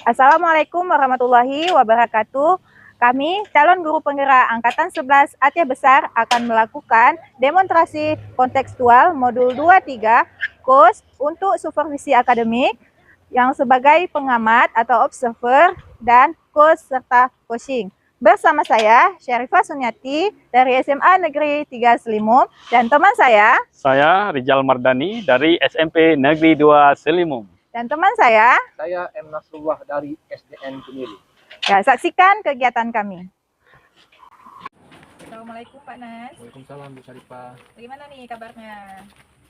Assalamualaikum warahmatullahi wabarakatuh. Kami, calon guru penggerak Angkatan 11 Aceh Besar akan melakukan demonstrasi kontekstual modul 23 kurs untuk supervisi akademik yang sebagai pengamat atau observer dan kurs serta coaching. Bersama saya, Syarifah Sunyati dari SMA Negeri 3 Selimum dan teman Saya Rizal Mardani dari SMP Negeri 2 Selimum. dan teman saya M. Nasrullah dari SDN Kemiri. Ya, saksikan kegiatan kami. Assalamualaikum Pak Nas. Waalaikumsalam Bu Syarifah. Bagaimana nih kabarnya?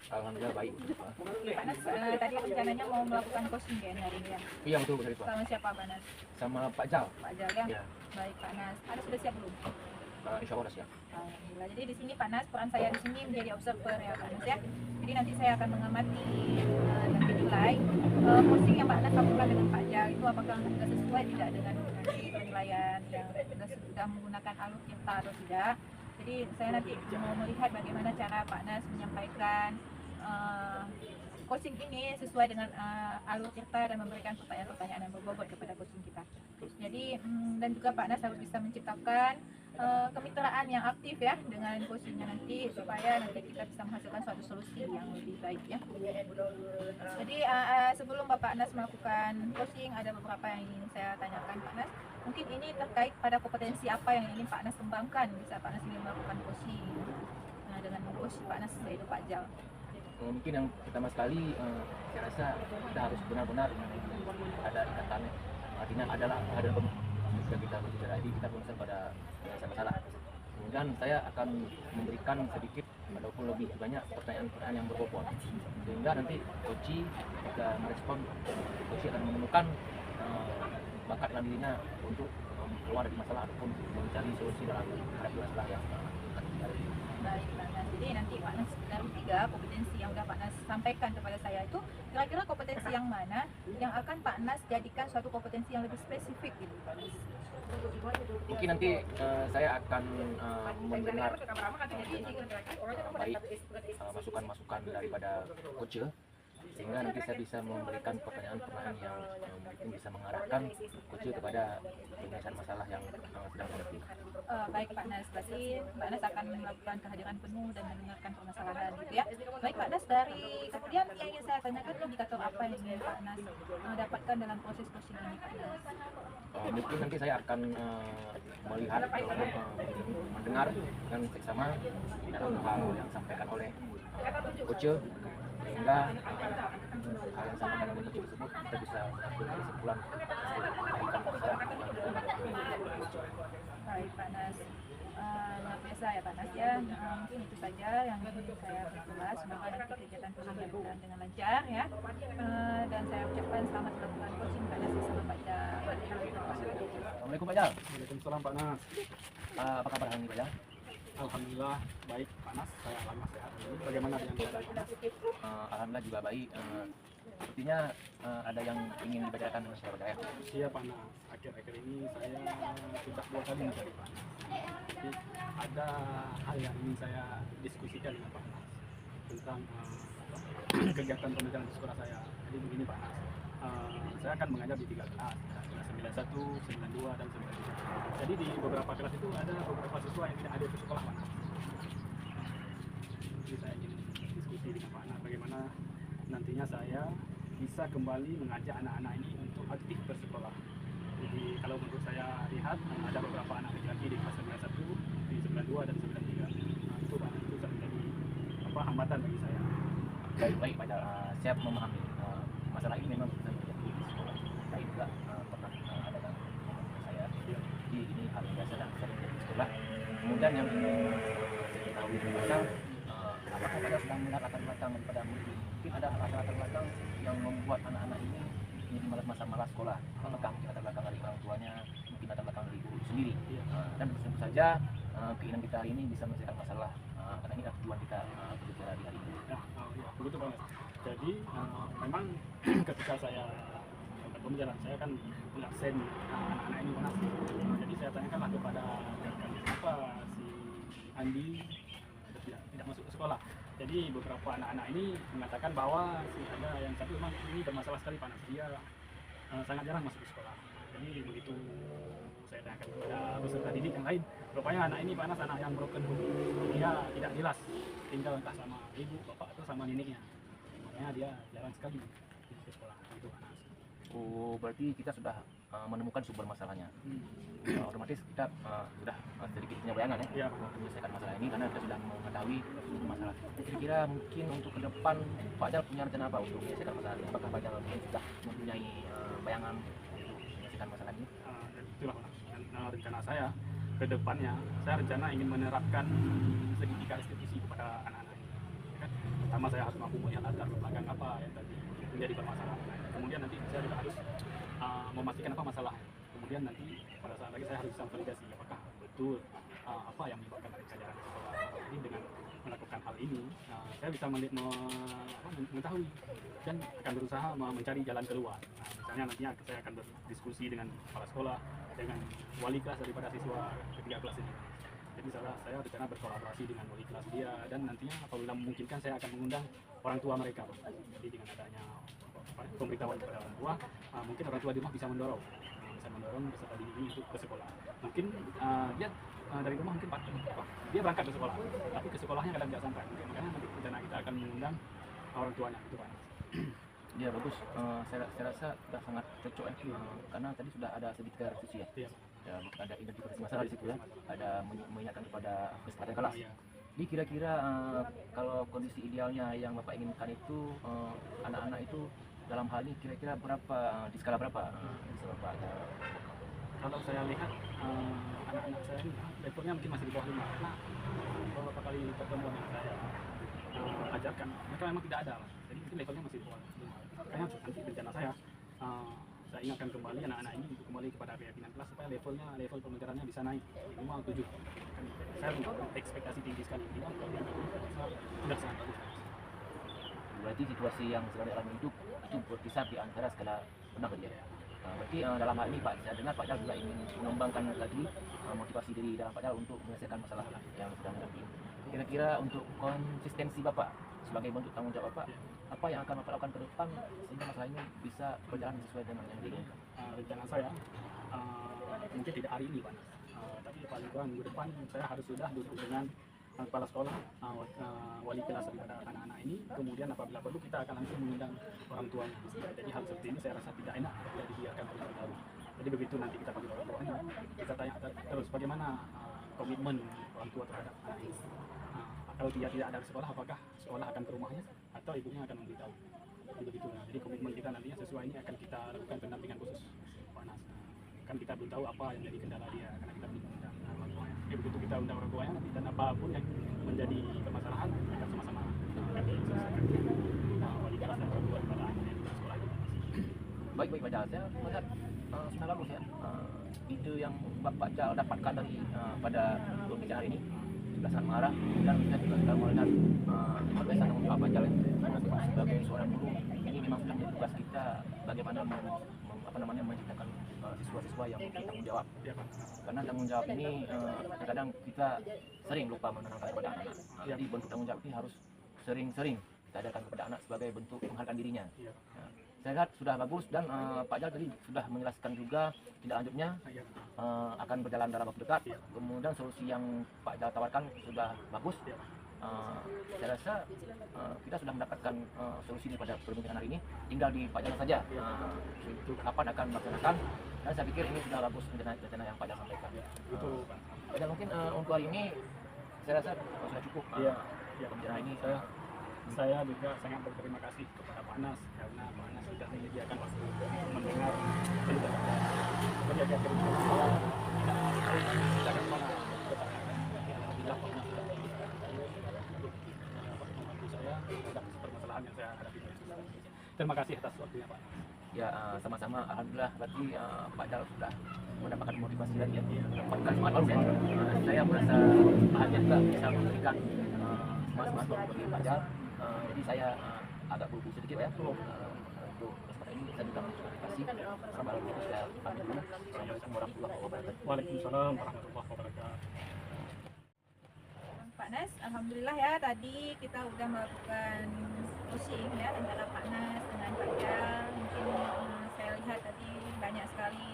Alhamdulillah baik. Pak Nas, tadi rencananya mau melakukan coaching ya hari ini ya? Iya betul Bu Syarifah. Sama siapa Pak Nas? Sama Pak Jal. Pak Jal ya? Ya. Baik Pak Nas. Anda sudah siap belum? Insya Allah siap. Alhamdulillah. Jadi di sini Pak Nas, peran saya di sini menjadi observer ya Pak Nas ya. Jadi nanti saya akan mengamati dan menilai coaching yang Pak Nas lakukan dengan Pak Jal itu apakah sudah sesuai tidak dengan penilaian yang sudah menggunakan alur cipta atau tidak. Jadi saya nanti mau melihat bagaimana cara Pak Nas menyampaikan coaching ini sesuai dengan alur cerita dan memberikan pertanyaan-pertanyaan yang berbobot kepada coaching kita. Jadi dan juga Pak Nas harus bisa menciptakan kemitraan yang aktif ya dengan coachingnya nanti supaya nanti kita bisa menghasilkan suatu solusi yang lebih baik ya. Jadi sebelum Bapak Nas melakukan coaching ada beberapa yang ingin saya tanyakan Pak Nas. Mungkin ini terkait pada kompetensi apa yang ingin Pak Nas kembangkan bisa Pak Nas ingin melakukan coaching dengan coach Pak Nas yaitu Pak Jal. Mungkin yang pertama sekali saya rasa kita harus benar-benar ada ikatannya. Artinya ada jika kita berbicara ini kita berusaha pada masalah. Kemudian saya akan memberikan sedikit ataupun lebih banyak pertanyaan-pertanyaan yang berbobot sehingga nanti coach jika merespon, coach akan menemukan bakat dalam dirinya untuk keluar dari masalah ataupun mencari solusi dalam menghadapi masalah yang Baik Pak Nas, jadi nanti Pak Nas dari 3 kompetensi yang sudah Pak Nas sampaikan kepada saya itu kira-kira kompetensi yang mana yang akan Pak Nas jadikan suatu kompetensi yang lebih spesifik gitu Pak Nas? Mungkin nanti saya akan mendengar baik masukan-masukan daripada coach sehingga nanti saya bisa memberikan pertanyaan-pertanyaan yang mungkin bisa mengarahkan coach kepada penyelesaian masalah yang sedang dihadapi. Baik Pak Nas, berarti Pak Nas akan melakukan kehadiran penuh dan mendengarkan permasalahan gitu ya. Baik Pak Nas, dari kemudian yang ingin saya tanyakan indikator apa yang ingin Pak Nas dapatkan dalam proses coaching ini Pak Nas? Mungkin nanti saya akan melihat mendengar dengan seksama dalam hal yang disampaikan oleh coach sehingga hal yang sama dengan coach tersebut kita bisa mengambil kesimpulan Baik Pak Nas, luar biasa ya Pak Nas ya. Mungkin itu saja yang ingin saya perjelas. Semoga nanti kegiatan coaching berjalan dengan lancar ya. Dan saya ucapkan selamat melakukan coaching Pak Nas bersama Pak Jal. Assalamualaikum Pak Jal. Waalaikumsalam Pak Nas. Apa kabar hari ini Pak Jal? Alhamdulillah baik Pak Nas, saya alhamdulillah sehat. Bagaimana dengan Pak Nas? Alhamdulillah juga baik. Sepertinya ada yang ingin dibacakan dengan Pak Jal. Iya Pak Nas, akhir-akhir ini saya sudah 2 kali mencari Pak Nas. Jadi ada hal yang ingin saya diskusikan dengan Pak Nas tentang kegiatan pembelajaran di sekolah saya. Jadi begini Pak Nas, saya akan mengajar di 3 kelas, kelas 91, 92, dan 93. Jadi di beberapa kelas itu ada beberapa siswa yang tidak hadir ke sekolah Pak Nas. Jadi saya ingin diskusi dengan Pak Nas bagaimana nantinya saya bisa kembali mengajak anak-anak ini untuk aktif bersekolah. Jadi kalau menurut saya lihat ada beberapa anak laki-laki di kelas 91, di 92 dan 93. Itu Pak Nas, itu menjadi hambatan bagi saya. Baik Pak Jal, siap memahami masalah ini memang bisa terjadi di sekolah. Saya juga pernah ada dalam saya. Jadi ini hal yang biasa dan sering terjadi di sekolah. Kemudian yang ingin saya ketahui Pak apakah Pak sedang melihat latar belakang daripada murid ini? Mungkin ada latar belakang yang membuat anak-anak ini menjadi malas sekolah. Apakah mungkin latar belakang dari orang tuanya, mungkin latar belakang dari guru sendiri. Dan tentu saja keinginan kita hari ini bisa menyelesaikan masalah karena ini adalah tujuan kita berbicara di hari ini. Ya, begitu Pak Nas. Jadi memang ketika saya pembelajaran saya kan nggak sen anak-anak ini Pak Nas. Jadi saya tanyakanlah kepada kenapa si Andi tidak masuk ke sekolah. Jadi beberapa anak-anak ini mengatakan bahwa ada yang satu memang ini bermasalah sekali Pak Nas. Dia sangat jarang masuk ke sekolah. Jadi begitu saya tanyakan kepada peserta didik yang lain, rupanya anak ini Pak Anas anak yang broken home. Dia tidak jelas tinggal entah sama ibu, bapak atau sama neneknya. Makanya dia jarang sekali ke sekolah. Itu Pak Anas. Oh, berarti kita sudah menemukan sumber masalahnya. Otomatis kita sudah sedikit punya bayangan ya Iya. untuk menyelesaikan masalah ini karena kita sudah mengetahui sumber masalah. Kira-kira mungkin untuk ke depan Pak Jal punya rencana apa untuk menyelesaikan masalah ini? Apakah Pak Jal mungkin sudah mempunyai bayangan untuk menyelesaikan masalah ini? Dan itulah Pak Anas. Rencana saya ke depannya, saya rencana ingin menerapkan segitiga restitusi kepada anak-anak ini. Ya kan? Pertama saya harus mampu melihat latar belakang apa yang tadi menjadi permasalahan. Kemudian nanti saya juga harus memastikan apa masalahnya. Kemudian nanti pada saat lagi saya harus bisa validasi apakah betul apa yang menyebabkan mereka jarang ke sekolah. Jadi dengan melakukan hal ini, saya bisa mengetahui dan akan berusaha mencari jalan keluar. Misalnya nantinya saya akan berdiskusi dengan kepala sekolah, dengan wali kelas daripada siswa ketiga kelas ini. Jadi saya rencana berkolaborasi dengan wali kelas dia dan nantinya apabila memungkinkan saya akan mengundang orang tua mereka. Jadi dengan adanya pemberitahuan kepada orang tua, mungkin orang tua di rumah bisa mendorong peserta didik ini untuk ke sekolah. Mungkin dia dari rumah mungkin dia berangkat ke sekolah, tapi ke sekolahnya kadang tidak sampai. Makanya nanti rencana kita akan mengundang orang tuanya itu Pak. Ya bagus, saya rasa sudah sangat cocok ya, karena tadi sudah ada sedikit restitusi ya. Iya. Ya, ada identifikasi masalah di situ ya, ada mengingatkan kepada kesempatan kelas. Iya. Jadi kira-kira kalau kondisi idealnya yang Bapak inginkan itu anak-anak itu dalam hal ini kira-kira berapa, di skala berapa? Kalau saya lihat anak-anak saya ini levelnya mungkin masih di bawah 5 karena beberapa kali pertemuan yang saya ajarkan mereka memang tidak ada, jadi mungkin levelnya masih di bawah 5. Makanya nanti rencana saya ingatkan kembali anak-anak ini untuk kembali kepada keyakinan kelas supaya level pembelajarannya bisa naik minimal 7. Saya ekspektasi tinggi sekali, minimal kalau yang sudah sangat bagus. Berarti situasi yang sedang dialami itu berkisar di antara skala rendah ya. Berarti dalam hal ini Pak, saya dengar Pak Jal juga ingin mengembangkan lagi motivasi diri dalam Pak Jal untuk menyelesaikan masalah yang sedang dihadapi. Kira-kira untuk konsistensi Bapak sebagai bentuk tanggung jawab Bapak, apa yang akan Bapak lakukan ke depan sehingga masalah ini bisa berjalan sesuai dengan yang diinginkan? Rencana saya mungkin tidak hari ini Pak, tapi paling kurang minggu depan saya harus sudah duduk dengan kepala sekolah, wali kelas daripada anak-anak ini. Kemudian apabila perlu kita akan langsung mengundang orang tuanya. Jadi hal seperti ini saya rasa tidak enak apabila dibiarkan terlalu dahulu. Jadi begitu nanti kita panggil orang tuanya, kita tanya terus bagaimana komitmen orang tua terhadap anak ini. Kalau dia tidak ada di sekolah, apakah sekolah akan ke rumahnya atau ibunya akan memberitahu. Jadi begitu. Jadi komitmen kita nantinya sesuai ini akan kita lakukan pendampingan khusus Pak Nas. Kan kita belum tahu apa yang jadi kendala dia karena kita belum undang orang tuanya. Jadi begitu kita undang orang tuanya nanti dan apapun yang menjadi permasalahan akan sama-sama akan diselesaikan. Wali kelas dan orang tua kepada anak yang di sekolah itu. Baik Pak Jal, saya melihat sudah bagus ya ide yang Bapak Jal dapatkan dari pada pembicaraan ini sudah sangat marah dan kita juga sudah melihat kebiasaan tanggung jawab Pak Jal sebagai seorang guru. Ini memang sudah menjadi tugas kita bagaimana menciptakan siswa-siswa yang memiliki tanggung jawab. Ya, Pak. Karena tanggung jawab ini terkadang kita sering lupa menanamkan kepada anak-anak. Jadi bentuk tanggung jawab ini harus sering-sering kita adakan kepada anak sebagai bentuk menghargai dirinya. Ya. Saya lihat sudah bagus dan Pak Jal tadi sudah menjelaskan juga tindak lanjutnya akan berjalan dalam waktu dekat. Kemudian solusi yang Pak Jal tawarkan sudah bagus. Saya rasa kita sudah mendapatkan solusi pada perbincangan hari ini. Tinggal di Pak Jal saja kapan akan melaksanakan. Dan saya pikir ini sudah bagus rencana yang Pak Jal sampaikan. Dan mungkin untuk hari ini saya rasa sudah cukup. Pembicaraan ini saya juga sangat berterima kasih kepada Pak Anas karena Pak Anas sudah menyediakan waktu untuk mendengar penjelasan. Menjaga kerjaan saya tidak akan pernah tidak pernah sudah membantu saya atas permasalahan yang saya hadapi. Terima kasih atas waktunya Pak. Ya sama-sama, alhamdulillah berarti Pak Jal sudah mendapatkan motivasi lagi ya, mendapatkan semangat baru ya. Saya merasa bahagia juga bisa memberikan semangat baru bagi Pak Jal. Jadi saya agak buru sedikit ya untuk kesempatan ini. Saya juga terima kasih. Assalamualaikum warahmatullahi wabarakatuh. Waalaikumsalam warahmatullahi wabarakatuh. Pak Nas, alhamdulillah ya tadi kita udah melakukan coaching ya antara Pak Nas dengan Pak Jal. Mungkin saya lihat tadi banyak sekali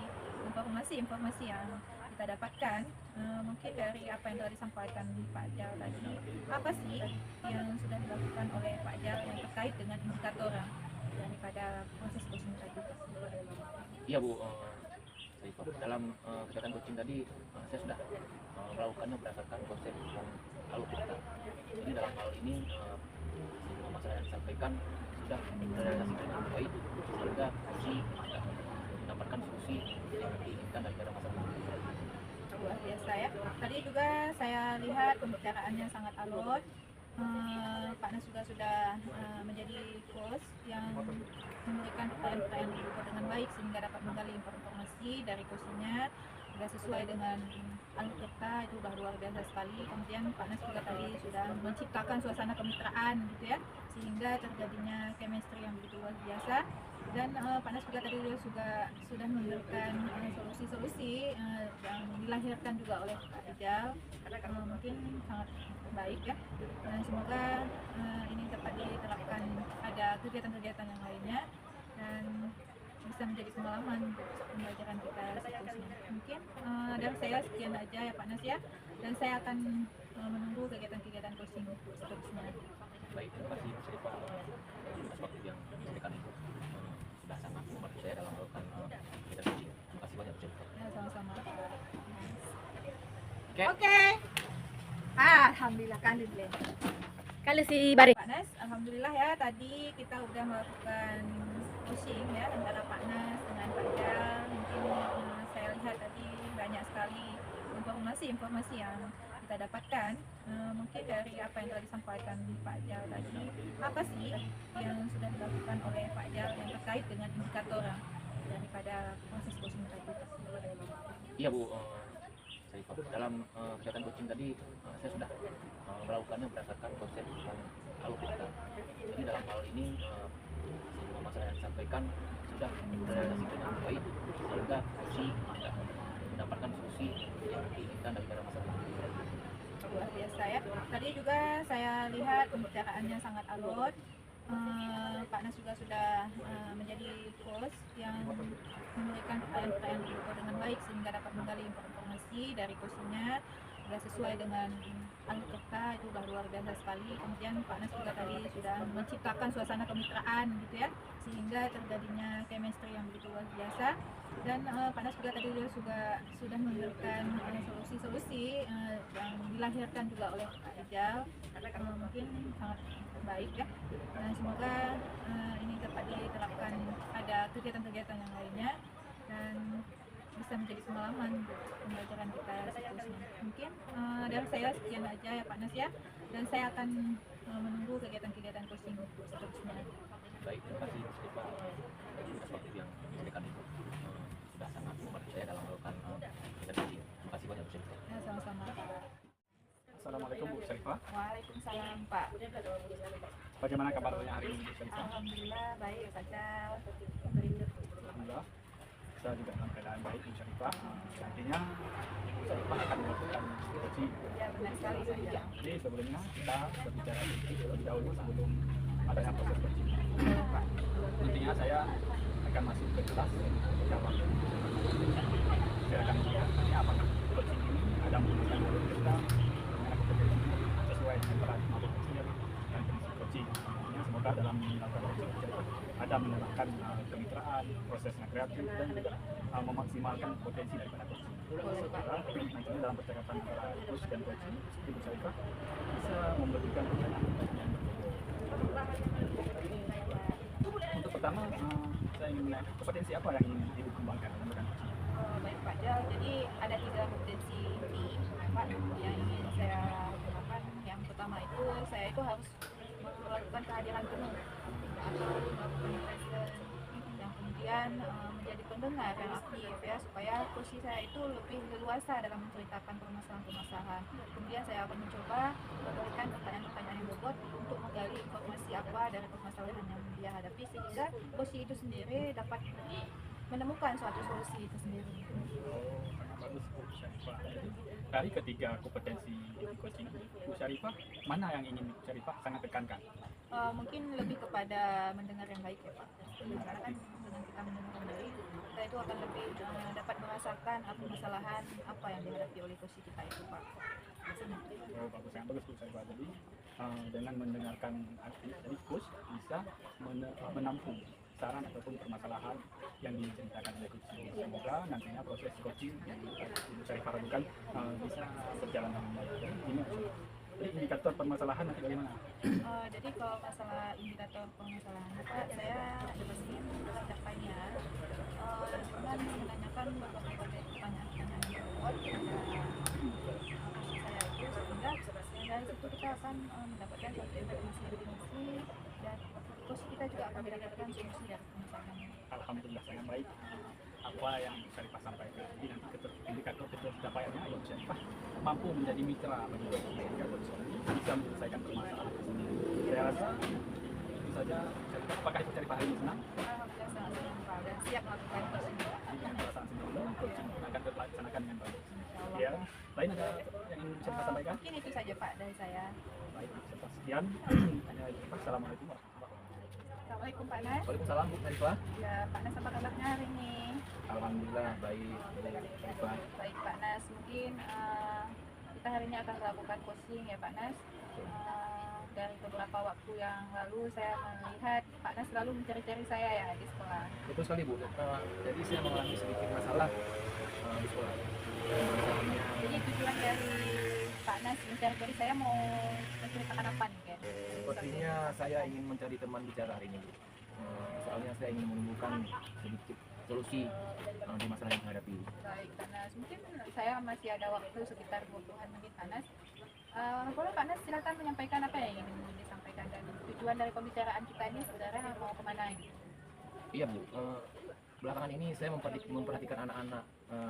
informasi yang kita dapatkan. Mungkin dari apa yang telah disampaikan Pak Jal tadi, apa sih yang sudah dilakukan oleh Pak Jal yang terkait dengan indikator daripada proses coaching tadi? Iya Bu, dalam kegiatan coaching tadi saya sudah melakukannya berdasarkan konsep yang lalu kita. Jadi dalam hal ini semua masalah yang disampaikan sudah terrealisasi dengan baik sehingga coaching mendapatkan solusi yang diinginkan daripada masalah. Luar biasa ya. Tadi juga saya lihat pembicaraannya sangat alot. Pak Nas juga sudah menjadi coach yang memberikan pertanyaan-pertanyaan diukur dengan baik sehingga dapat menggali informasi dari coachingnya sudah sesuai dengan alur kita, itu sudah luar biasa sekali. Kemudian Pak Nas juga tadi sudah menciptakan suasana kemitraan gitu ya, sehingga terjadinya chemistry yang begitu luar biasa. Dan Pak Nas juga tadi juga sudah memberikan solusi-solusi yang dilahirkan juga oleh Pak Rijal, karena mungkin sangat baik ya, dan semoga ini dapat diterapkan pada kegiatan-kegiatan yang lainnya dan bisa menjadi pengalaman untuk pembelajaran kita seterusnya. Mungkin dari saya sekian aja ya Pak Nas ya, dan saya akan menunggu kegiatan-kegiatan coaching seterusnya. Baik, terima kasih Mas Rifa atas waktu yang diberikan itu. Sudah sangat membantu saya dalam melakukan kegiatan coaching. Terima kasih banyak Mas Rifa. Ya, sama-sama. Oke. Alhamdulillah kan dulu. Kalau si Bari. Pak Nas, alhamdulillah ya, tadi kita udah melakukan coaching ya antara Pak Nas dengan Pak Jal. Mungkin saya lihat tadi banyak sekali informasi yang kita dapatkan. Mungkin dari apa yang telah disampaikan Pak Jal tadi, apa sih yang sudah dilakukan oleh Pak Jal yang terkait dengan indikator daripada proses coaching tadi? Iya Bu, dalam kegiatan coaching tadi saya sudah melakukannya berdasarkan konsep yang lalu kita. Jadi dalam hal ini semua masalah yang disampaikan sudah terrealisasi dengan baik sehingga coaching mendapatkan solusi yang diinginkan daripada masalah. Luar biasa ya. Tadi juga saya lihat pembicaraannya sangat alot. Pak Nas juga sudah menjadi coach yang memberikan pertanyaan-pertanyaan diukur dengan baik sehingga dapat menggali informasi dari coachingnya sudah sesuai dengan alur kita, itu sudah luar biasa sekali. Kemudian Pak Nas juga tadi sudah menciptakan suasana kemitraan gitu ya, sehingga terjadinya chemistry yang begitu luar biasa. Dan Pak Nas juga tadi juga sudah memberikan solusi-solusi yang dilahirkan juga oleh Pak Rijal, karena mungkin sangat baik ya, dan semoga ini dapat diterapkan pada kegiatan-kegiatan yang lainnya dan bisa menjadi pengalaman untuk pembelajaran kita seterusnya. Mungkin dari saya sekian aja ya Pak Nas ya, dan saya akan menunggu kegiatan-kegiatan coaching seterusnya. Baik, terima kasih Mas Rifa atas waktu yang diberikan itu. Sudah sangat membantu saya dalam melakukan kegiatan coaching. Terima kasih banyak Mas Rifa. Ya, sama-sama. Assalamualaikum Bu Syarifah. Waalaikumsalam Pak. Bagaimana kabarnya hari ini Bu Syarifah? Alhamdulillah baik saja. Alhamdulillah. Saya juga dalam keadaan baik Bu Syarifah. Nantinya Bu Syarifah akan melakukan coaching. Ya benar sekali saja. Jadi sebelumnya kita berbicara terlebih dahulu sebelum adanya proses coaching. Nantinya saya akan masuk ke kelas beberapa. Saya akan melihat nanti apakah coaching ini ada menggunakan alur kita sesuai dengan peran alur kecil dan prinsip coaching. Nantinya semoga dalam melakukan coaching ada menerapkan kemitraan, prosesnya kreatif dan juga memaksimalkan potensi daripada coaching. Nantinya dalam percakapan antara coach dan coaching, Ibu Syarifah bisa memberikan pertanyaan-pertanyaan untuk pertama, saya ingin menanyakan kompetensi apa yang ingin Ibu kembangkan dalam bidang coaching? Baik Pak Jal, jadi ada 3 kompetensi inti Pak yang ingin saya gunakan. Yang pertama itu saya itu harus melakukan kehadiran penuh atau melakukan present, yang kemudian menjadi pendengar yang aktif ya, supaya kursi saya itu lebih leluasa dalam menceritakan permasalahan-permasalahan. Kemudian saya akan mencoba memberikan pertanyaan-pertanyaan yang bobot untuk menggali informasi apa dari permasalahan yang dia hadapi sehingga kursi itu sendiri dapat menemukan suatu solusi itu sendiri. Bagus Bu Syarifah. Dari ketiga kompetensi di coaching Bu Syarifah, mana yang ingin Bu Syarifah sangat tekankan? Mungkin lebih kepada mendengar yang baik ya Pak, karena kan dengan kita kita menggunakan dari kita itu akan lebih dapat merasakan permasalahan apa yang dihadapi oleh coach kita itu Pak. Oh, bagus, sangat bagus coach Saifah. Jadi dengan mendengarkan artis, jadi coach bisa menampung saran ataupun permasalahan yang diceritakan oleh coach. Semoga nantinya proses coaching yang Ibu Saifah lakukan bisa berjalan dengan baik. Jadi indikator permasalahan nanti bagaimana? Jadi kalau masalah indikator permasalahan Pak, saya pastikan tercapainya dengan menanyakan berbagai pertanyaan-pertanyaan yang berbobot saya itu, sehingga dari situ kita akan mendapatkan suatu informasi dan terus kita juga akan mendapatkan solusi dari permasalahannya. Alhamdulillah sangat baik apa yang bisa disampaikan. Jadi nanti indikator pencapaiannya Ibu Saifah mampu menjadi mitra bagi indikator ini bisa menyelesaikan permasalahan tersebut. Saya rasa itu saja. Apakah Ibu Saifah hari ini senang? Alhamdulillah sangat senang Pak dan siap melakukan coaching. Jadi dengan perasaan senang ini coaching akan dilaksanakan dengan baik. Ya, lain ada yang ingin saya sampaikan? Mungkin itu saja Pak dari saya. Baik, sekian. Assalamualaikum warahmatullahi wabarakatuh. Assalamualaikum Pak Nas. Waalaikumsalam Bu Saifah. Ya Pak Nas, apa kabarnya hari ini? Alhamdulillah baik Bu Saifah. Baik Pak Nas, mungkin kita hari ini akan melakukan coaching ya Pak Nas. Dari beberapa waktu yang lalu saya melihat Pak Nas selalu mencari-cari saya ya di sekolah. Betul sekali Bu. Jadi saya mengalami sedikit masalah di sekolah. Masalahnya Jadi tujuan dari Pak Nas mencari-cari saya mau menceritakan apa nih kan? sepertinya saya ingin mencari teman bicara hari ini Bu. Soalnya saya ingin menemukan sedikit solusi di masalah yang dihadapi. Baik Pak Nas, mungkin saya masih ada waktu sekitar 20-an menit Pak Nas. Boleh Pak Nas silakan menyampaikan apa yang ingin disampaikan dan tujuan dari pembicaraan kita ini sebenarnya mau kemana ini? Iya Bu, belakangan ini saya memperhatikan anak-anak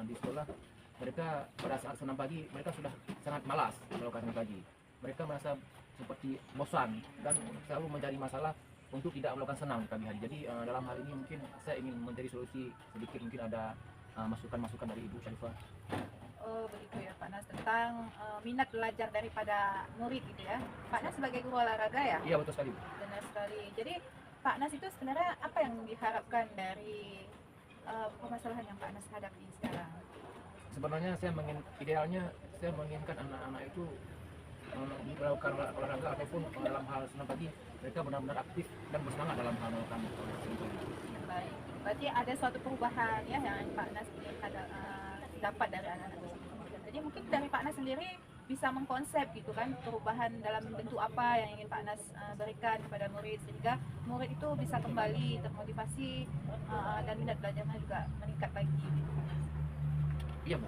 di sekolah. Mereka pada saat senam pagi, mereka sudah sangat malas melakukan senam pagi. Mereka merasa seperti bosan dan selalu mencari masalah untuk tidak melakukan senam di pagi hari. Jadi dalam hal ini mungkin saya ingin mencari solusi sedikit, mungkin ada masukan-masukan dari Ibu Saifah. Oh begitu ya Pak Nas, tentang minat belajar daripada murid gitu ya. Pak Nas sebagai guru olahraga ya? Iya betul sekali Bu. Benar sekali. Jadi Pak Nas itu sebenarnya apa yang diharapkan dari permasalahan yang Pak Nas hadapi sekarang? Sebenarnya idealnya saya menginginkan anak-anak itu melakukan olahraga ataupun dalam hal senam pagi mereka benar-benar aktif dan bersemangat dalam hal melakukan senam. Baik, berarti ada suatu perubahan ya yang Pak Nas ingin dapat dari anak-anak tersebut. Jadi mungkin dari Pak Nas sendiri bisa mengkonsep gitu kan perubahan dalam bentuk apa yang ingin Pak Nas berikan kepada murid sehingga murid itu bisa kembali termotivasi dan minat belajarnya juga meningkat lagi. Iya Bu,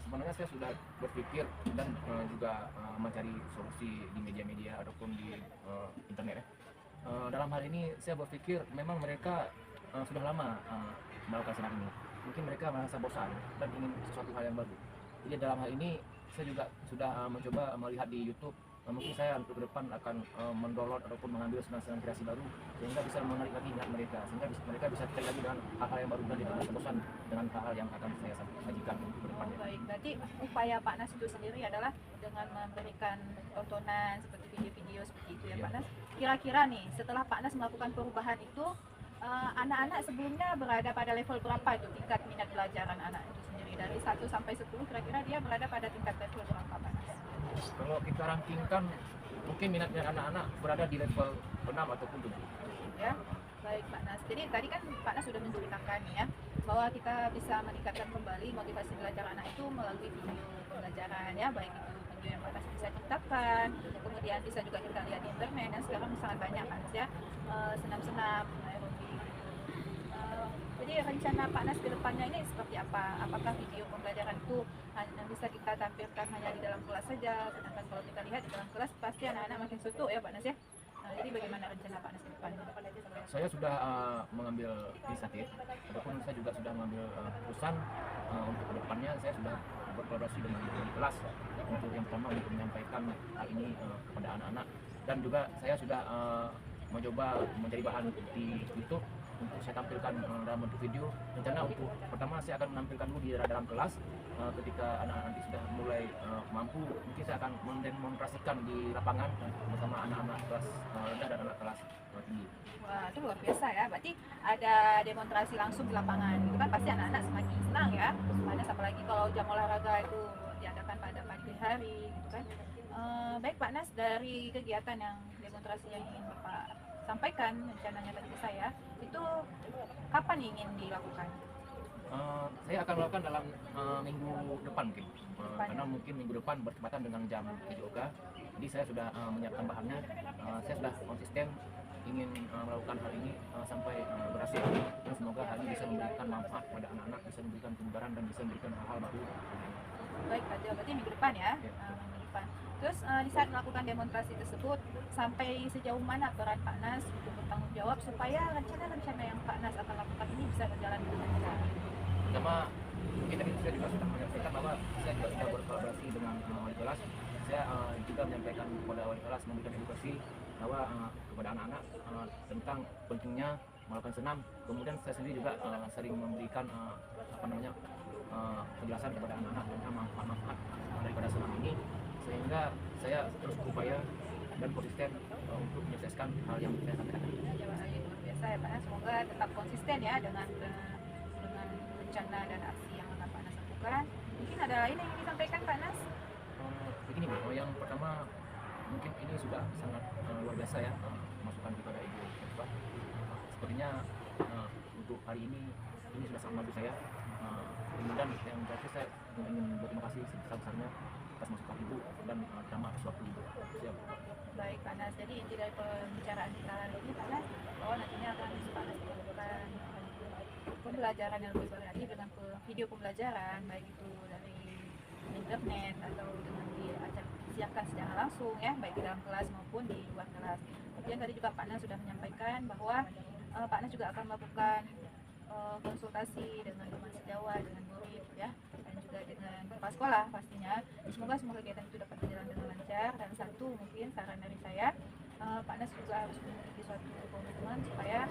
sebenarnya saya sudah berpikir dan juga mencari solusi di media-media ataupun di internet ya. Dalam hal ini saya berpikir memang mereka sudah lama melakukan senam ini. Mungkin mereka merasa bosan dan ingin sesuatu hal yang baru. Jadi dalam hal ini saya juga sudah mencoba melihat di YouTube. Mungkin saya untuk ke depan akan mendownload ataupun mengambil senam-senam kreasi baru sehingga bisa menarik lagi minat mereka, sehingga mereka bisa tertarik lagi dengan hal-hal yang baru dan tidak merasa bosan dengan hal-hal yang akan saya sajikan untuk ke depannya. Baik, berarti upaya Pak Nas itu sendiri adalah dengan memberikan tontonan seperti video-video seperti itu ya Pak Nas. Kira-kira nih setelah Pak Nas melakukan perubahan itu anak-anak sebelumnya berada pada level berapa itu tingkat minat belajar anak-anak itu sendiri dari 1 sampai 10 kira-kira dia berada pada tingkat level berapa Pak Nas? Kalau kita rankingkan mungkin minatnya anak-anak berada di level 6 ataupun 7. Ya, baik Pak Nas. Jadi tadi kan Pak Nas sudah menceritakan ya bahwa kita bisa meningkatkan kembali motivasi belajar anak itu melalui video pembelajaran ya, baik itu video yang Pak Nas bisa ciptakan, kemudian bisa juga kita lihat di internet dan sekarang sangat banyak Pak Nas ya senam-senam aerobik. Jadi rencana Pak Nas ke depannya ini seperti apa? Apakah video pembelajaran itu hanya bisa kita tampilkan hanya di dalam kelas saja? Sedangkan kalau kita lihat di dalam kelas pasti anak-anak makin suntuk ya Pak Nas ya. Jadi bagaimana rencana Pak Nas ke depannya? Saya sudah mengambil inisiatif ataupun saya juga sudah mengambil keputusan untuk kedepannya saya sudah berkolaborasi dengan di kelas untuk yang pertama untuk menyampaikan hal ini kepada anak-anak dan juga saya sudah mencoba mencari bahan di YouTube untuk saya tampilkan dalam bentuk video. Rencana untuk pertama saya akan menampilkan dulu di dalam kelas. Ketika anak-anak nanti sudah mulai mampu, mungkin saya akan mendemonstrasikan di lapangan bersama anak-anak kelas rendah dan anak kelas tinggi. Wah, itu luar biasa ya. Berarti ada demonstrasi langsung di lapangan. Itu kan pasti anak-anak semakin senang ya. Ada apalagi kalau jam olahraga itu diadakan pada pagi hari gitu kan. Baik Pak Nas, dari kegiatan yang demonstrasi yang ingin Bapak sampaikan rencananya tadi ke saya, itu kapan ingin dilakukan? Saya akan melakukan dalam minggu depan mungkin, karena mungkin minggu depan bertepatan dengan jam PJOK. Jadi saya sudah menyiapkan bahannya, saya sudah konsisten ingin melakukan hal ini sampai berhasil. Dan semoga hal ini bisa memberikan manfaat kepada anak-anak, bisa memberikan kebugaran dan bisa memberikan hal-hal baru. Baik, berarti minggu depan ya, minggu depan. Terus di saat melakukan demonstrasi tersebut, sampai sejauh mana peran Pak Nas untuk bertanggung jawab supaya rencana-rencana yang Pak Nas akan lakukan ini bisa berjalan dengan lancar? Pertama, mungkin tadi saya juga sudah menyampaikan bahwa saya juga sudah berkolaborasi dengan wali kelas. Saya juga menyampaikan kepada wali kelas, memberikan edukasi bahwa kepada anak-anak tentang pentingnya melakukan senam. Kemudian saya sendiri juga sering memberikan penjelasan kepada anak-anak tentang manfaat-manfaat daripada senam ini, sehingga saya terus berupaya dan konsisten untuk menyukseskan hal yang saya sampaikan. Luar biasa ya Pak Nas, semoga tetap konsisten ya dengan rencana dan aksi yang akan Pak Nas lakukan. Mungkin ada lain yang ingin disampaikan Pak Nas? Begini Bu, yang pertama mungkin ini sudah sangat luar biasa ya, masukan kepada Ibu Ketua. Sepertinya untuk hari ini sudah sangat bagus saya. Kemudian yang terakhir saya ingin berterima kasih sebesar-besarnya atas masukan Ibu dan terima atas waktu Ibu. Siap. Baik Pak Nas, jadi inti dari pembicaraan kita hari ini Pak Nas, bahwa nantinya akan Pak Nas melakukan pembelajaran yang lebih variatif dengan video pembelajaran, baik itu dari internet atau dengan disiarkan secara langsung ya, baik di dalam kelas maupun di luar kelas. Kemudian tadi juga Pak Nas sudah menyampaikan bahwa Pak Nas juga akan melakukan konsultasi dengan teman sejawat, dengan murid ya, dan juga dengan kepala sekolah pastinya. Semoga semua kegiatan itu dapat berjalan dengan lancar. Dan satu mungkin saran dari saya, Pak Nas juga harus memiliki suatu komitmen supaya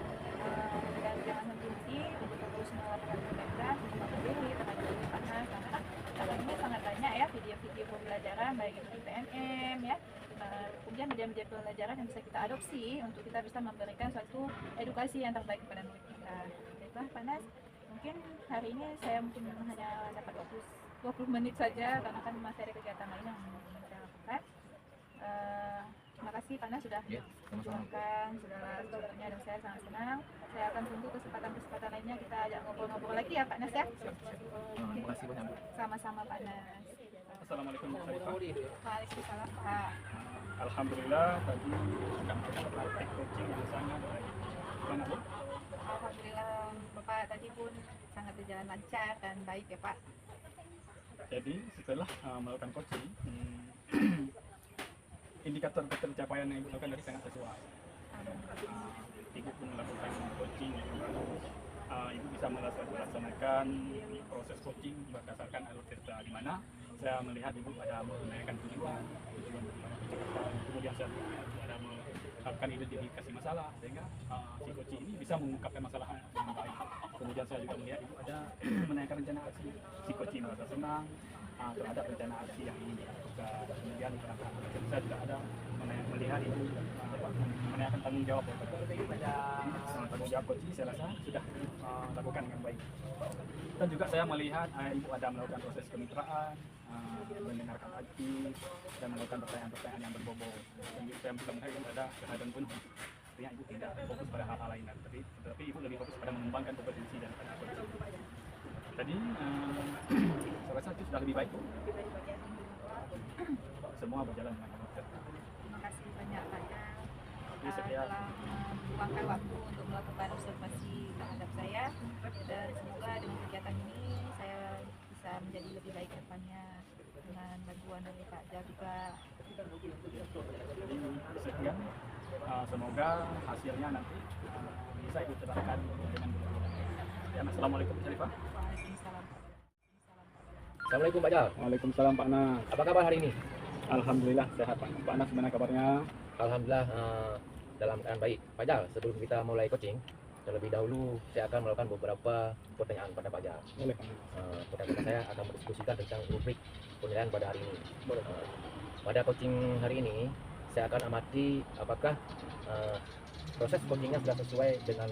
dan jangan henti untuk terus melakukan kegiatan untuk peduli terhadap diri Pak Nas, karena kan sekarang ini sangat banyak ya video-video pembelajaran baik itu di PNM ya. Kemudian media-media pembelajaran yang bisa kita adopsi untuk kita bisa memberikan suatu edukasi yang terbaik kepada murid kita. Baiklah Pak Nas, mungkin hari ini saya mungkin hanya dapat 20 menit saja karena kan masih ada kegiatan lain yang ingin saya lakukan. Terima kasih Pak Nas sudah memperjuangkan segala sesuatunya dan saya sangat senang. Saya akan tunggu kesempatan lainnya kita ajak ngobrol-ngobrol lagi ya Pak Nas ya. Terima kasih banyak Bu. Sama-sama Pak Nas. Assalamualaikum Bu Syarifah. Waalaikumsalam Pak. Alhamdulillah tadi sudah melakukan praktek coaching yang sangat baik. Gimana Bu? Alhamdulillah Bapak tadi pun sangat berjalan lancar dan baik ya Pak. Jadi setelah melakukan coaching, indikator pencapaian yang Ibu lakukan tadi sangat sesuai. Ibu pun melakukan coaching yang bagus. Ibu bisa melaksanakan proses coaching berdasarkan alur cerita, di mana saya melihat Ibu ada menanyakan tujuan kemudian saya ada mengungkapkan identifikasi masalah, sehingga si coaching ini bisa mengungkapkan masalah dengan baik. Kemudian saya juga melihat Ibu ada menanyakan rencana aksi, si coaching merasa senang terhadap rencana aksi yang ingin dilakukan. Kemudian saya juga ada melihat Ibu menanyakan tanggung jawab. Tanggung jawab coaching saya rasa sudah lakukan dengan baik. Dan juga saya melihat Ibu ada melakukan proses kemitraan, mendengarkan aktif dan melakukan pertanyaan-pertanyaan yang berbobot. Dan saya bisa melihat Ibu ada kehadiran pun. Artinya Ibu tidak fokus pada hal-hal lain, tetapi Ibu lebih fokus pada mengembangkan kompetensi dan coaching. Tadi saya rasa itu sudah lebih baik. Semua berjalan dengan lancar. Terima kasih banyak Pak Nas Sekian. telah meluangkan waktu untuk melakukan observasi terhadap saya, dan semoga dengan kegiatan ini saya bisa menjadi lebih baik ke depannya dengan bantuan dari Pak Jal juga. Sekian, semoga hasilnya nanti bisa Ibu terapkan dengan benar. Ya, Assalamualaikum Syarifah. Waalaikumsalam. Assalamualaikum Pak Jal. Waalaikumsalam Pak Nas. Apa kabar hari ini? Alhamdulillah sehat Pak. Pak Nas, gimana kabarnya? Alhamdulillah dalam keadaan baik. Pak Jal, sebelum kita mulai coaching, terlebih dahulu saya akan melakukan beberapa pertanyaan pada Pak Jal. Boleh Pak Anas. Pertanyaan saya akan mendiskusikan tentang rubrik penilaian pada hari ini. Pada coaching hari ini saya akan amati apakah proses coachingnya sudah sesuai dengan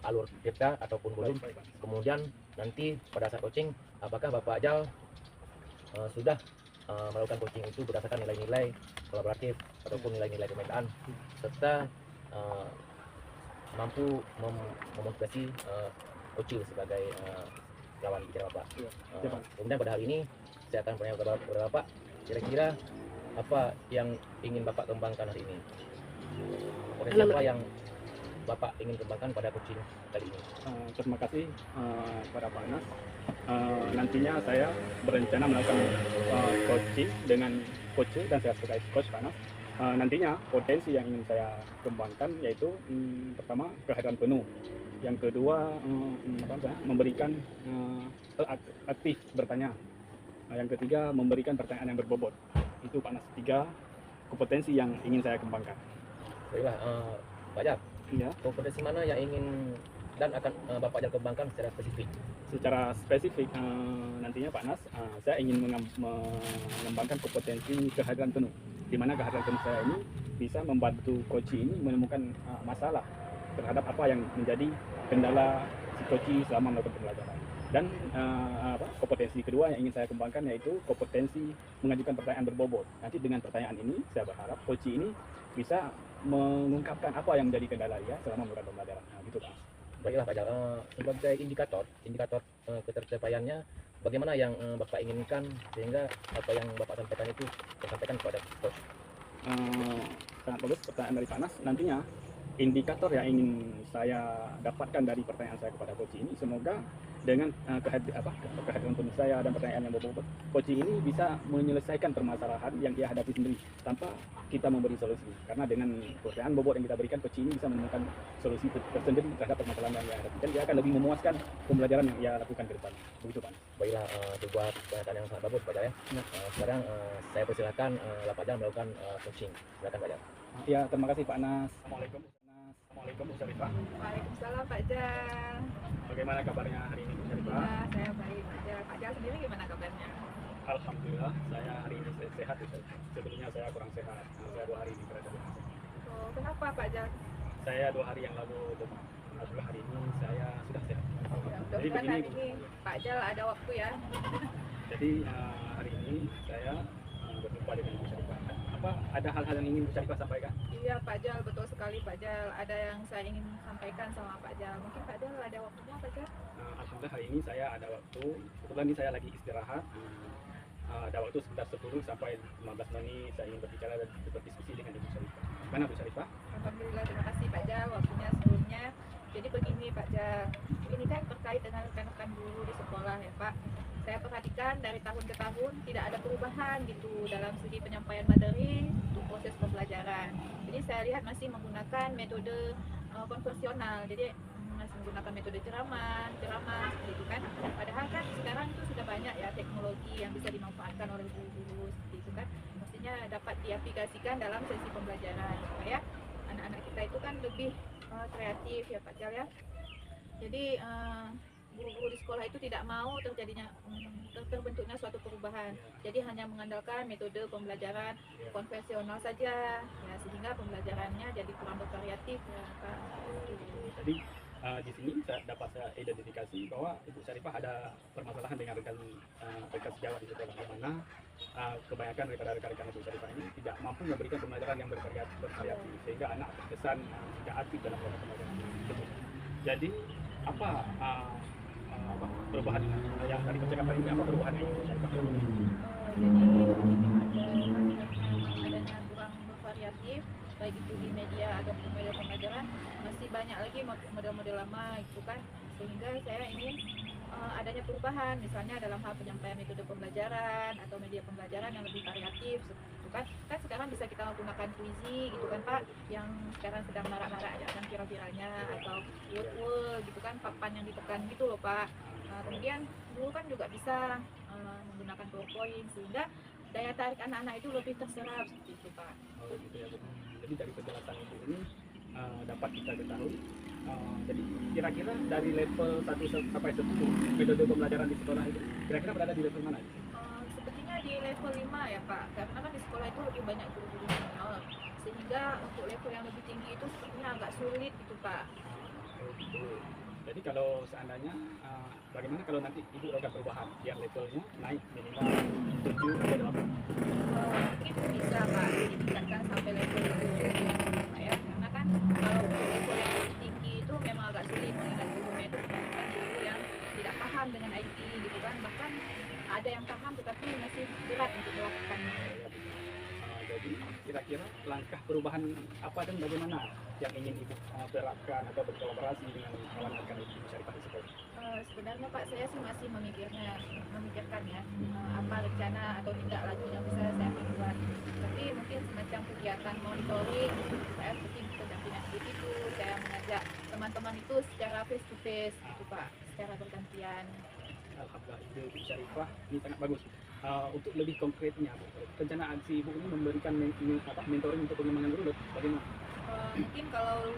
alur kita ataupun belum. Kemudian nanti pada saat coaching apakah Bapak Jal sudah melakukan coaching itu berdasarkan nilai-nilai kolaboratif ataupun nilai-nilai kemitraan, serta mampu memotivasi coach sebagai lawan bicara Bapak. Kemudian pada hari ini saya akan bertanya kepada Bapak, kira-kira apa yang ingin Bapak kembangkan hari ini? Potensi apa yang Bapak ingin kembangkan pada coaching kali ini? Terima kasih kepada Pak Anas. Nantinya saya berencana melakukan coaching dengan coach dan saya sebagai coach Pak Anas. Nantinya potensi yang ingin saya kembangkan yaitu pertama kehadiran penuh, yang kedua memberikan aktif bertanya, yang ketiga memberikan pertanyaan yang berbobot. Itu Pak Anas, 3 kompetensi yang ingin saya kembangkan. Baiklah, Pak Jal, Ya, kompetensi mana yang ingin dan akan Bapak Jal kembangkan secara spesifik? secara spesifik nantinya Pak Anas, saya ingin mengembangkan kompetensi kehadiran penuh, di mana kehadiran penuh saya ini bisa membantu coach ini menemukan masalah terhadap apa yang menjadi kendala si coach selama melakukan pembelajaran. Dan kompetensi kedua yang ingin saya kembangkan yaitu kompetensi mengajukan pertanyaan berbobot. Nanti dengan pertanyaan ini saya berharap coach ini bisa mengungkapkan apa yang menjadi kendala dia selama melakukan pembelajaran. Gitu Pak. Baiklah Pak Jal, sebagai indikator ketercapaiannya, bagaimana yang Bapak inginkan sehingga apa yang Bapak sampaikan itu tersampaikan kepada coach? Sangat bagus pertanyaan dari Pak Anas. Nantinya indikator yang ingin saya dapatkan dari pertanyaan saya kepada coach ini, semoga dengan kehadiran penuh saya dan pertanyaan yang berbobot, coach ini bisa menyelesaikan permasalahan yang ia hadapi sendiri tanpa kita memberi solusi. Karena dengan pertanyaan bobot yang kita berikan, coach ini bisa menemukan solusi tersendiri terhadap permasalahan yang ia hadapi, dan dia akan lebih memuaskan pembelajaran yang ia lakukan ke depan. Begitu Pak. Baiklah, sebuah pernyataan yang sangat bagus Pak Jal ya. Sekarang saya persilahkan Pak Jal melakukan coaching. Silakan Pak Jal. Ya, terima kasih Pak Anas. Assalamualaikum Bu Syarifah. Waalaikumsalam Pak Jal. Bagaimana kabarnya hari ini Bu Syarifah? Ya, saya baik Pak Jal. Pak Jal sendiri gimana kabarnya? Alhamdulillah, saya hari ini sehat. Sebelumnya saya kurang sehat. Saya 2 hari ini berada di rumah sakit. Oh, kenapa Pak Jal? Saya 2 hari yang lalu demam. Alhamdulillah hari ini saya sudah sehat. Ya, Jadi mudah-mudahan begini, hari ini Pak Jal ada waktu ya. Jadi hari ini saya berjumpa dengan Bu Syarifah. Ada hal-hal yang ingin Bu Syarifah sampaikan? Iya Pak Jal, betul sekali Pak Jal. Ada yang saya ingin sampaikan sama Pak Jal. Mungkin Pak Jal ada waktunya Pak Jal? Alhamdulillah hari ini saya ada waktu. Kebetulan ini saya lagi istirahat. Ada waktu sekitar 10 sampai 15 menit saya ingin berbicara dan berdiskusi dengan Ibu Syarifah. Mana Bu Syarifah? Alhamdulillah, terima kasih Pak Jal waktunya sebelumnya. Jadi begini Pak Jal, ini kan terkait dengan rekan-rekan guru di sekolah ya Pak. Saya perhatikan dari tahun ke tahun tidak ada perubahan gitu dalam segi penyampaian materi untuk proses pembelajaran. Jadi saya lihat masih menggunakan metode konvensional. Jadi masih menggunakan metode ceramah seperti itu kan. Padahal kan sekarang itu sudah banyak ya teknologi yang bisa dimanfaatkan oleh guru-guru seperti itu kan. Mestinya dapat diaplikasikan dalam sesi pembelajaran supaya anak-anak kita itu kan lebih kreatif ya Pak Jal ya. Jadi guru-guru di sekolah itu tidak mau terbentuknya suatu perubahan. Jadi hanya mengandalkan metode pembelajaran konvensional saja ya, sehingga pembelajarannya jadi kurang bervariatif ya Pak. Jadi di sini dapat saya identifikasi bahwa Ibu Syarifah ada permasalahan dengan rekan sejawat di sekolah, di mana kebanyakan daripada rekan-rekan Ibu Syarifah ini tidak mampu memberikan pembelajaran yang bervariatif sehingga anak terkesan tidak aktif dalam proses pembelajaran tersebut. Jadi apa perubahan yang tadi percakapan ini, apa perubahan yang Ibu Syarifah? Jadi adanya kurang bervariatif baik itu di media ataupun media pembelajaran, masih banyak lagi model-model lama gitu kan, sehingga saya ingin adanya perubahan misalnya dalam hal penyampaian metode pembelajaran atau media pembelajaran yang lebih variatif seperti itu kan. Kan sekarang bisa kita menggunakan puisi gitu kan Pak, yang sekarang sedang marak-marak ya kan viral-viralnya, atau word gitu kan, papan yang ditekan gitu loh Pak. Kemudian dulu kan juga bisa menggunakan PowerPoint sehingga daya tarik anak-anak itu lebih terserap seperti itu Pak. Gitu ya, Bu. Jadi dari penjelasan Ibu ini dapat kita ketahui. Jadi kira-kira dari level 1 sampai 10 metode pembelajaran di sekolah itu kira-kira berada di level mana? Sepertinya di level 5 ya Pak, karena kan di sekolah itu lebih banyak guru-guru senior, sehingga untuk level yang lebih tinggi itu sepertinya agak sulit gitu Pak. Jadi kalau seandainya bagaimana kalau nanti ibu ada perubahan biar levelnya naik minimal 7 atau 8? Mungkin bisa Pak ditingkatkan sampai level 7 Pak ya, karena kan kalau untuk level yang lebih tinggi itu memang agak sulit mengingat gurunya itu kebanyakan guru yang tidak paham dengan IT gitu kan, bahkan ada yang paham tetapi masih berat untuk melakukannya. Jadi kira-kira langkah perubahan apa dan bagaimana yang ingin ibu terapkan atau berkolaborasi dengan kawan rekan ibu Syarifah di sekolah? Sebenarnya Pak, saya sih masih memikirkan ya apa rencana atau tindak lanjut yang bisa saya perbuat. Tapi mungkin semacam kegiatan monitoring, saya seperti pendampingan di situ, saya mengajak teman-teman itu secara face to face gitu Pak, secara bergantian. Alhamdulillah, ide ibu Syarifah ini sangat bagus. Untuk lebih konkretnya, rencana aksi ibu ini memberikan mentoring untuk pengembangan guru bagaimana? Mungkin kalau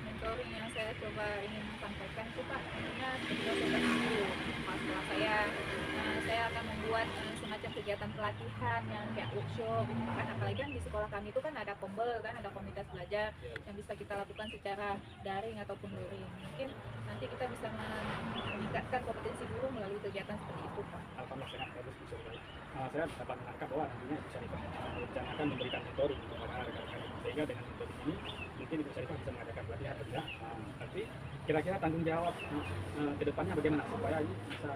mentoring yang saya coba ingin sampaikan itu Pak, tentunya ketika saya dulu pas sekolah saya akan membuat semacam kegiatan pelatihan yang kayak workshop gitu kan, apalagi kan di sekolah kami itu kan ada kombel kan, ada komunitas belajar yang bisa kita lakukan secara daring ataupun luring. Mungkin nanti kita bisa meningkatkan kompetensi guru melalui kegiatan seperti itu Pak. Alhamdulillah sangat bagus Bu Syarifah. Saya dapat menangkap bahwa nantinya Ibu Syarifah merencanakan memberikan mentoring kepada rekan-rekan, sehingga dengan mentoring ini mungkin Ibu Syarifah bisa mengadakan pelatihan atau tidak. Tapi kira-kira tanggung jawab ke depannya bagaimana supaya ini bisa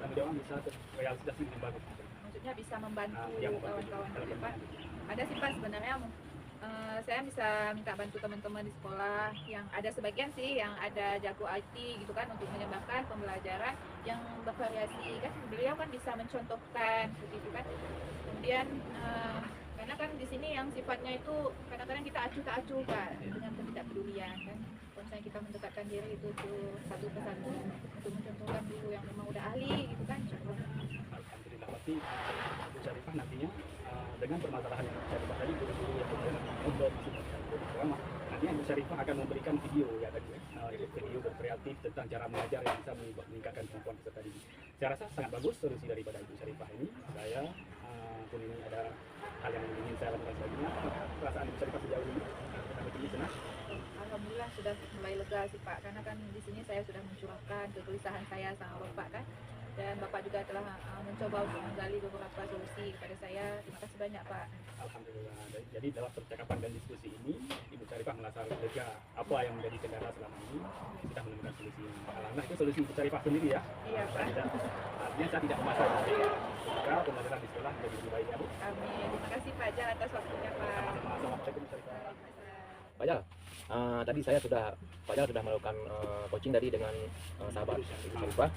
tanggung jawab bisa terrealisasi dengan bagus? Maksudnya bisa membantu yang kawan-kawan di depan. Ada sih Pak sebenarnya saya bisa minta bantu teman-teman di sekolah yang ada sebagian sih yang ada jago IT gitu kan, untuk menyembahkan pembelajaran yang bervariasi kan, beliau kan bisa mencontohkan seperti itu kan. Kemudian karena kan di sini yang sifatnya itu kadang-kadang kita acuh tak acuh Pak dengan ketidakpedulian kan. Kalau misalnya kita mendekatkan diri itu satu persatu untuk mencontohkan dulu yang memang udah ahli gitu kan. Alhamdulillah, pasti Ibu Syarifah nantinya dengan permasalahan yang Syarifah tadi, guru-guru yang berjalan untuk masing-masing nantinya Ibu Syarifah akan memberikan video ya tadi video berkreatif tentang cara mengajar yang bisa meningkatkan kemampuan peserta didik. Saya rasa sangat bagus solusi daripada Ibu Syarifah ini. Saya pun ini ada hal yang ingin saya lakukan selanjutnya. Perasaan Ibu Syarifah sejauh ini tentang ini senang? Alhamdulillah sudah mulai lega sih Pak, karena kan di sini saya sudah mencurahkan kegelisahan saya sama Bapak kan, dan Bapak juga telah mencoba untuk menggali beberapa solusi kepada saya. Terima kasih banyak Pak. Alhamdulillah. Jadi dalam percakapan dan diskusi ini Ibu Syarifah merasa lega apa yang menjadi kendala selama ini sudah menemukan solusi. Alhamdulillah itu solusi Ibu Syarifah sendiri ya. Iya Pak. Artinya saya tidak memasak. Semoga pembelajaran di sekolah menjadi lebih baik ya Bu. Amin. Terima kasih Pak Jal atas waktunya Pak. Assalamualaikum Bu Syarifah. Pak Jal, tadi Pak Jal sudah melakukan coaching tadi dengan sahabat Ibu Syarifah.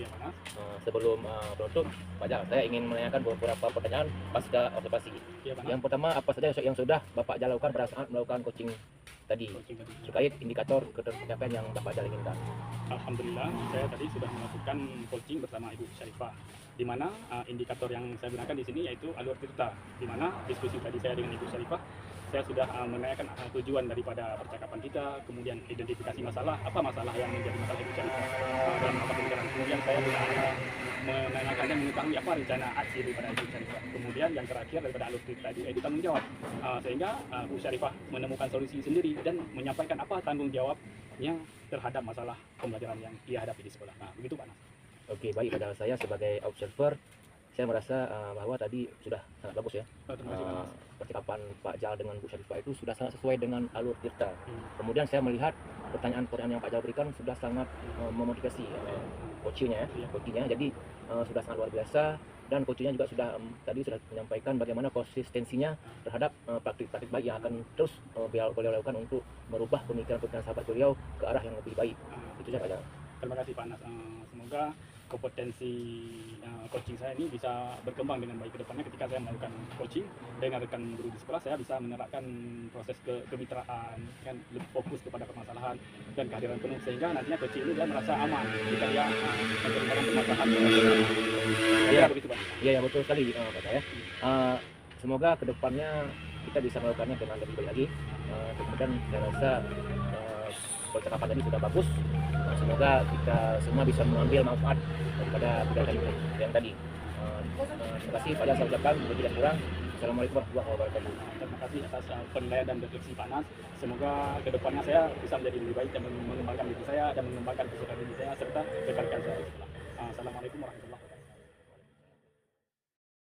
Sebelum penutup, Pak Jal, saya ingin menanyakan beberapa pertanyaan pasca observasi. Yang pertama, apa saja yang sudah Bapak Jal lakukan pada saat melakukan coaching tadi terkait indikator pencapaian yang Bapak Jal inginkan? Alhamdulillah, saya tadi sudah melakukan coaching bersama Ibu Syarifah, di mana indikator yang saya gunakan di sini yaitu alur tirta, di mana diskusi tadi saya dengan Ibu Syarifah, saya sudah menanyakan tujuan daripada percakapan kita, kemudian identifikasi masalah, apa masalah yang menjadi masalah Ibu Syarifah dalam mata pelajaran. Kemudian saya menanyakan dan mengetahui apa rencana aksi daripada Ibu Syarifah. Kemudian yang terakhir daripada alur tirta tadi yaitu tanggung jawab, sehingga Ibu Syarifah menemukan solusi sendiri dan menyampaikan apa tanggung jawabnya terhadap masalah pembelajaran yang ia hadapi di sekolah. Nah, begitu Pak Nas. Oke, baik. Pada saya sebagai observer, saya merasa bahwa tadi sudah sangat bagus ya. Terima kasih Pak Nas. Percakapan Pak Jal dengan Bu Syarifah itu sudah sangat sesuai dengan alur tirta. Kemudian saya melihat pertanyaan-pertanyaan yang Pak Jal berikan sudah sangat memotivasi coachingnya ya, coachingnya. Jadi sudah sangat luar biasa, dan coachingnya juga sudah tadi sudah menyampaikan bagaimana konsistensinya terhadap praktik-praktik baik yang akan terus beliau lakukan untuk merubah pemikiran-pemikiran sahabat beliau ke arah yang lebih baik. Itu saja Pak Jal. Terima kasih Pak Nas. Semoga kompetensi coaching saya ini bisa berkembang dengan baik ke depannya. Ketika saya melakukan coaching dengan rekan guru di sekolah, saya bisa menerapkan proses kemitraan, kan lebih fokus kepada permasalahan dan kehadiran penuh, sehingga nantinya coaching ini dia merasa aman jika dia menyelesaikan permasalahan. Iya, begitu Pak. Iya, betul sekali Pak Jal ya. Semoga kedepannya kita bisa melakukannya dengan lebih baik lagi. Kemudian saya rasa percakapan tadi sudah bagus. Semoga kita semua bisa mengambil manfaat daripada kegiatan yang tadi. Terima kasih pada saya ucapkan, lebih tidak kurang. Assalamualaikum warahmatullahi wabarakatuh. Terima kasih atas penilaian dan refleksi Pak Nas. Semoga kedepannya saya bisa menjadi lebih baik dan mengembangkan diri saya dan mengembangkan kesukaan diri saya serta rekan-rekan saya. Assalamualaikum warahmatullahi wabarakatuh.